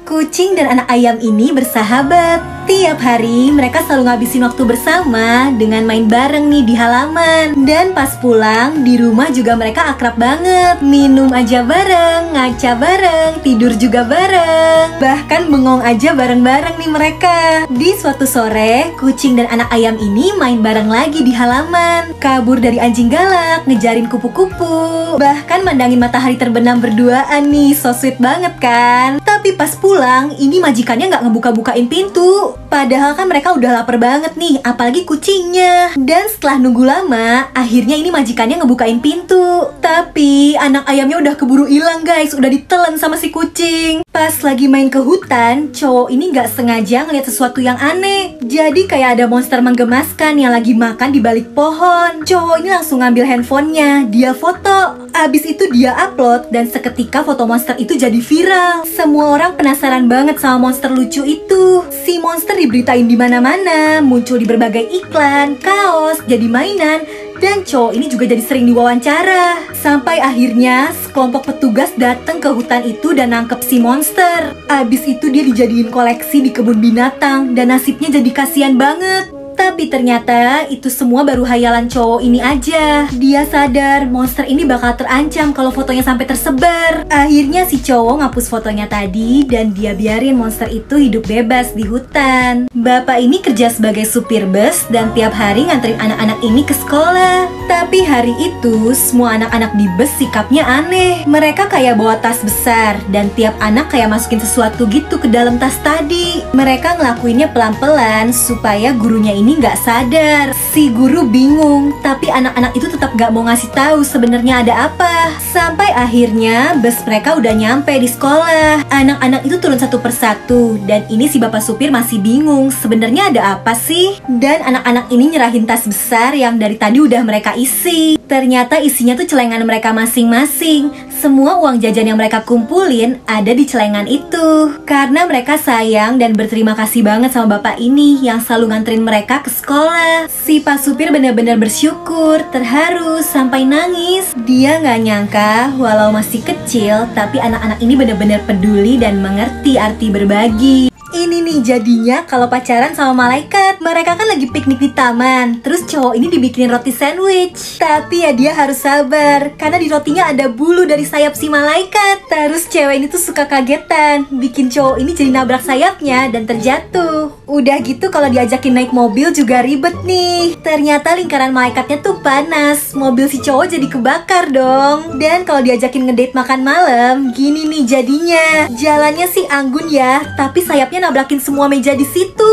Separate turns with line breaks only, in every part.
Kucing dan anak ayam ini bersahabat. Tiap hari mereka selalu ngabisin waktu bersama dengan main bareng nih di halaman. Dan pas pulang di rumah juga mereka akrab banget. Minum aja bareng, ngaca bareng, tidur juga bareng. Bahkan bengong aja bareng-bareng nih mereka. Di suatu sore, kucing dan anak ayam ini main bareng lagi di halaman. Kabur dari anjing galak, ngejarin kupu-kupu. Bahkan mandangin matahari terbenam berduaan nih, so sweet banget kan? Tapi pas pulang, ini majikannya nggak ngebuka-bukain pintu. Padahal kan mereka udah lapar banget nih, apalagi kucingnya. Dan setelah nunggu lama, akhirnya ini majikannya ngebukain pintu. Tapi anak ayamnya udah keburu hilang guys, udah ditelan sama si kucing. Pas lagi main ke hutan, cowok ini nggak sengaja ngeliat sesuatu yang aneh. Jadi kayak ada monster menggemaskan yang lagi makan di balik pohon. Cowok ini langsung ngambil handphonenya, dia foto. Abis itu dia upload dan seketika foto monster itu jadi viral. Semua orang penasaran banget sama monster lucu itu. Si monster diberitain di mana-mana, muncul di berbagai iklan, kaos, jadi mainan. Dan cowok ini juga jadi sering diwawancara. Sampai akhirnya sekelompok petugas datang ke hutan itu dan nangkep si monster. Abis itu dia dijadiin koleksi di kebun binatang dan nasibnya jadi kasihan banget. Tapi ternyata itu semua baru hayalan cowok ini aja. Dia sadar monster ini bakal terancam kalau fotonya sampai tersebar. Akhirnya si cowok ngapus fotonya tadi dan dia biarin monster itu hidup bebas di hutan. Bapak ini kerja sebagai supir bus dan tiap hari nganterin anak-anak ini ke sekolah. Tapi hari itu semua anak-anak di bus sikapnya aneh. Mereka kayak bawa tas besar dan tiap anak kayak masukin sesuatu gitu ke dalam tas tadi. Mereka ngelakuinnya pelan-pelan supaya gurunya ini nggak sadar. Si guru bingung, tapi anak-anak itu tetap nggak mau ngasih tahu sebenarnya ada apa. Sampai akhirnya bus mereka udah nyampe di sekolah. Anak-anak itu turun satu persatu dan ini si bapak supir masih bingung sebenarnya ada apa sih. Dan anak-anak ini nyerahin tas besar yang dari tadi udah mereka isi. Ternyata isinya tuh celengan mereka masing-masing. Semua uang jajan yang mereka kumpulin ada di celengan itu. Karena mereka sayang dan berterima kasih banget sama bapak ini yang selalu nganterin mereka ke sekolah. Si pak supir benar-benar bersyukur, terharu, sampai nangis. Dia nggak nyangka walau masih kecil, tapi anak-anak ini benar-benar peduli dan mengerti arti berbagi. Ini nih jadinya kalau pacaran sama malaikat. Mereka kan lagi piknik di taman, terus cowok ini dibikinin roti sandwich. Tapi ya dia harus sabar, karena di rotinya ada bulu dari sayap si malaikat. Terus cewek ini tuh suka kagetan, bikin cowok ini jadi nabrak sayapnya dan terjatuh. Udah gitu kalau diajakin naik mobil juga ribet nih. Ternyata lingkaran malaikatnya tuh panas, mobil si cowok jadi kebakar dong. Dan kalau diajakin ngedate makan malam, gini nih jadinya. Jalannya sih anggun ya, tapi sayapnya nabrakin semua meja di situ.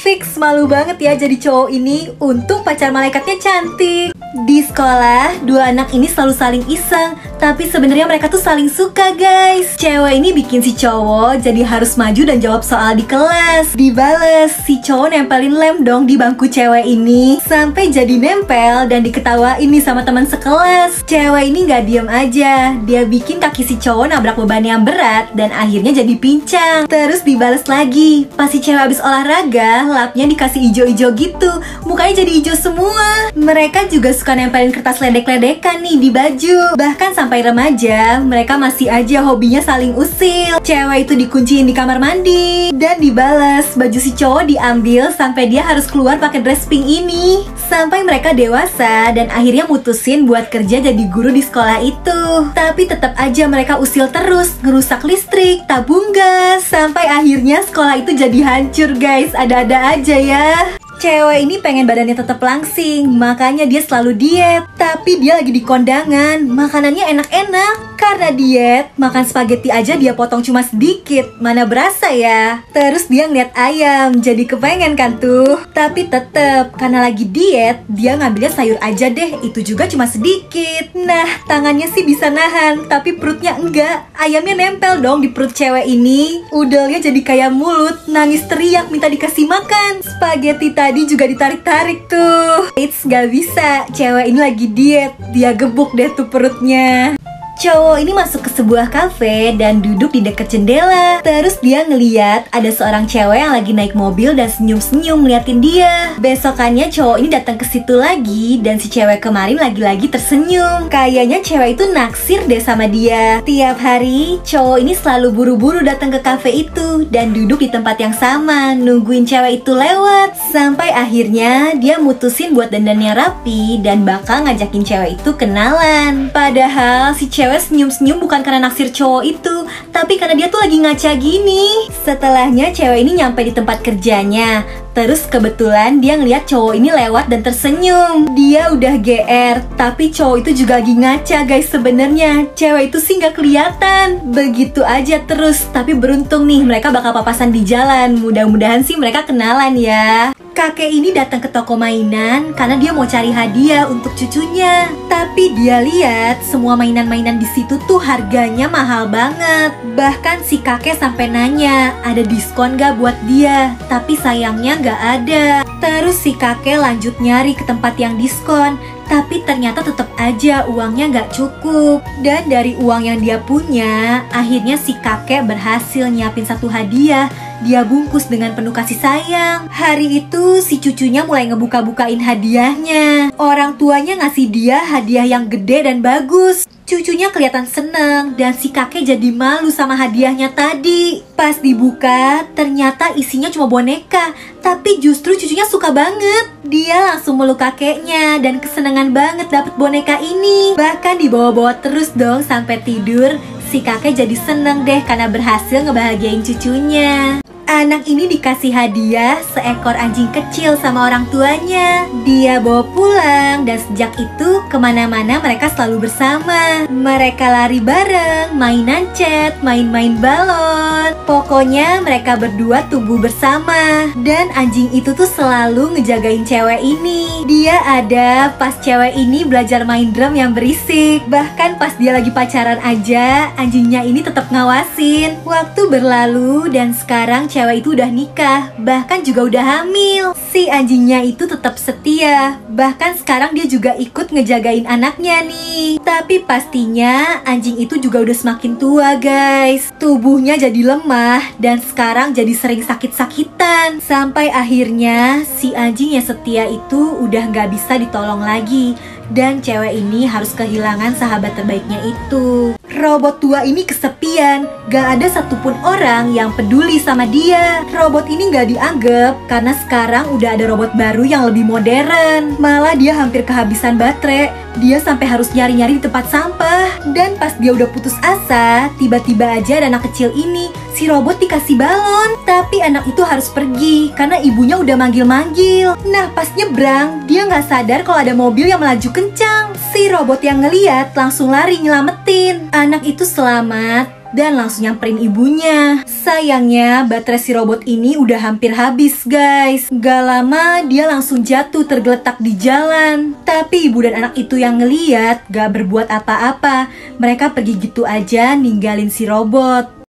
Fix malu banget ya jadi cowok ini. Untung pacar malaikatnya cantik. Di sekolah, dua anak ini selalu saling iseng, tapi sebenarnya mereka tuh saling suka guys. Cewek ini bikin si cowok jadi harus maju dan jawab soal di kelas. Dibales, si cowok nempelin lem dong di bangku cewek ini. Sampai jadi nempel dan diketawain nih sama teman sekelas. Cewek ini gak diem aja. Dia bikin kaki si cowok nabrak beban yang berat dan akhirnya jadi pincang. Terus dibales lagi. Pas si cewek habis olahraga, lapnya dikasih ijo-ijo gitu. Mukanya jadi hijau semua. Mereka juga suka nempelin kertas ledek-ledekan nih di baju. Bahkan sampai remaja, mereka masih aja hobinya saling usil. Cewek itu dikunciin di kamar mandi dan dibalas. Baju si cowok diambil sampai dia harus keluar pakai dress pink ini. Sampai mereka dewasa dan akhirnya mutusin buat kerja jadi guru di sekolah itu. Tapi tetap aja mereka usil terus, ngerusak listrik, tabung gas. Sampai akhirnya sekolah itu jadi hancur guys. Ada-ada aja ya. Cewek ini pengen badannya tetap langsing, makanya dia selalu diet. Tapi dia lagi di kondangan, makanannya enak-enak. Karena diet, makan spaghetti aja dia potong cuma sedikit. Mana berasa ya. Terus dia ngeliat ayam, jadi kepengen kan tuh. Tapi tetep, karena lagi diet, dia ngambilnya sayur aja deh. Itu juga cuma sedikit. Nah, tangannya sih bisa nahan, tapi perutnya enggak. Ayamnya nempel dong di perut cewek ini. Udelnya jadi kayak mulut, nangis teriak minta dikasih makan. Spaghetti tadi juga ditarik-tarik tuh. It's gak bisa, cewek ini lagi diet. Dia gebuk deh tuh perutnya. Cowok ini masuk ke sebuah kafe dan duduk di dekat jendela. Terus dia ngeliat ada seorang cewek yang lagi naik mobil dan senyum-senyum ngeliatin dia. Besokannya cowok ini datang ke situ lagi dan si cewek kemarin lagi-lagi tersenyum. Kayaknya cewek itu naksir deh sama dia. Tiap hari cowok ini selalu buru-buru datang ke kafe itu dan duduk di tempat yang sama nungguin cewek itu lewat. Sampai akhirnya dia mutusin buat dandannya rapi dan bakal ngajakin cewek itu kenalan. Padahal si cewek senyum-senyum bukan karena naksir cowok itu, tapi karena dia tuh lagi ngaca gini. Setelahnya cewek ini nyampe di tempat kerjanya. Terus kebetulan dia ngeliat cowok ini lewat dan tersenyum. Dia udah GR, tapi cowok itu juga lagi ngaca guys sebenarnya. Cewek itu sih nggak kelihatan. Begitu aja terus, tapi beruntung nih mereka bakal papasan di jalan. Mudah-mudahan sih mereka kenalan ya. Kakek ini datang ke toko mainan karena dia mau cari hadiah untuk cucunya. Tapi dia lihat semua mainan-mainan di situ tuh harganya mahal banget. Bahkan si kakek sampai nanya, ada diskon gak buat dia? Tapi sayangnya gak ada. Terus si kakek lanjut nyari ke tempat yang diskon. Tapi ternyata tetap aja uangnya gak cukup. Dan dari uang yang dia punya, akhirnya si kakek berhasil nyiapin satu hadiah. Dia bungkus dengan penuh kasih sayang. Hari itu si cucunya mulai ngebuka-bukain hadiahnya. Orang tuanya ngasih dia hadiah yang gede dan bagus. Cucunya kelihatan seneng dan si kakek jadi malu sama hadiahnya tadi. Pas dibuka, ternyata isinya cuma boneka. Tapi justru cucunya suka banget. Dia langsung meluk kakeknya dan kesenangan banget dapet boneka ini. Bahkan dibawa-bawa terus dong sampai tidur. Si kakek jadi seneng deh karena berhasil ngebahagiain cucunya. Anak ini dikasih hadiah seekor anjing kecil sama orang tuanya. Dia bawa pulang dan sejak itu kemana-mana mereka selalu bersama. Mereka lari bareng, mainan cat, main-main balon. Pokoknya mereka berdua tumbuh bersama. Dan anjing itu tuh selalu ngejagain cewek ini. Dia ada pas cewek ini belajar main drum yang berisik. Bahkan pas dia lagi pacaran aja, anjingnya ini tetap ngawasin. Waktu berlalu dan sekarang cewek itu udah nikah, bahkan juga udah hamil. Si anjingnya itu tetap setia, bahkan sekarang dia juga ikut ngejagain anaknya nih. Tapi pastinya anjing itu juga udah semakin tua guys. Tubuhnya jadi lemah dan sekarang jadi sering sakit-sakitan. Sampai akhirnya si anjing yang setia itu udah gak bisa ditolong lagi. Dan cewek ini harus kehilangan sahabat terbaiknya itu. Robot tua ini kesepian, gak ada satupun orang yang peduli sama dia. Robot ini gak dianggap karena sekarang udah ada robot baru yang lebih modern. Malah dia hampir kehabisan baterai. Dia sampai harus nyari-nyari di tempat sampah. Dan pas dia udah putus asa, tiba-tiba aja ada anak kecil ini, si robot dikasih balon. Tapi anak itu harus pergi karena ibunya udah manggil-manggil. Nah pas nyebrang, dia gak sadar kalau ada mobil yang melaju kencang. Si robot yang ngeliat langsung lari nyelamatin. Anak itu selamat dan langsung nyamperin ibunya. Sayangnya baterai si robot ini udah hampir habis guys. Gak lama dia langsung jatuh tergeletak di jalan. Tapi ibu dan anak itu yang ngeliat gak berbuat apa-apa. Mereka pergi gitu aja ninggalin si robot.